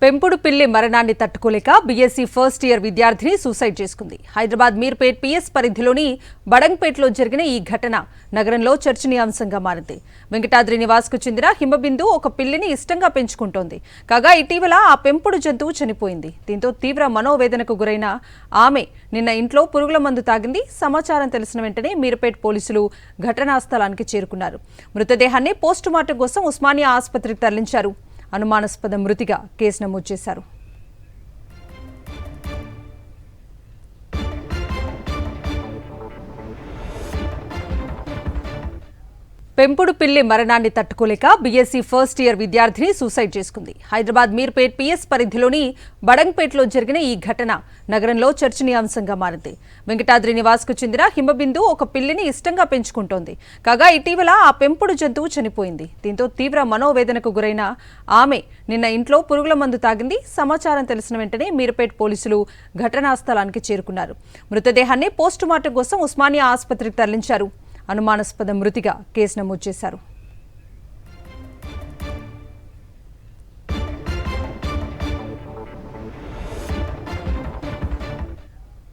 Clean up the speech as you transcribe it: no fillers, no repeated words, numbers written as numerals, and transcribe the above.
పెంపుడు పిల్లి మరణాన్ని తట్టుకోలేక బీఎస్సీ ఫస్ట్ ఇయర్ విద్యార్థిని సూసైడ్ చేసుకుంది. హైదరాబాద్ మీర్పేట్ పిఎస్ పరిధిలోని బడంగ్పేటలో జరిగిన ఈ ఘటన నగరంలో చర్చనీయాంశంగా మారింది. వెంకటాద్రి నివాస్కు చెందిన హిమబిందు ఒక పిల్లిని ఇష్టంగా పెంచుకుంటోంది. కాగా ఇటీవల ఆ పెంపుడు జంతువు చనిపోయింది. దీంతో తీవ్ర మనోవేదనకు గురైన ఆమె నిన్న ఇంట్లో పురుగుల మందు తాగింది. సమాచారం తెలిసిన వెంటనే మీర్పేట్ పోలీసులు ఘటనా స్థలానికి చేరుకున్నారు. మృతదేహాన్ని పోస్టుమార్టం కోసం ఉస్మానియా ఆసుపత్రికి తరలించారు. అనుమానాస్పద మృతిగా కేసు నమోదు చేశారు. పెంపుడు పిల్లి మరణాన్ని తట్టుకోలేక బీఎస్సీ ఫస్ట్ ఇయర్ విద్యార్థిని సూసైడ్ చేసుకుంది. హైదరాబాద్ మీర్పేట్ పిఎస్ పరిధిలోని బడంగ్పేటలో జరిగిన ఈ ఘటన నగరంలో చర్చనీయాంశంగా మారింది. వెంకటాద్రి నివాస్కు చెందిన హిమబిందు ఒక పిల్లిని ఇష్టంగా పెంచుకుంటోంది. కాగా ఇటీవల ఆ పెంపుడు జంతువు చనిపోయింది. దీంతో తీవ్ర మనోవేదనకు గురైన ఆమె నిన్న ఇంట్లో పురుగుల మందు తాగింది. సమాచారం తెలిసిన వెంటనే మీర్పేట్ పోలీసులు ఘటనా స్థలానికి చేరుకున్నారు. మృతదేహాన్ని పోస్టుమార్టం కోసం ఉస్మానియా ఆసుపత్రికి తరలించారు. అనుమానాస్పద మృతిగా కేసు నమోదు చేశారు.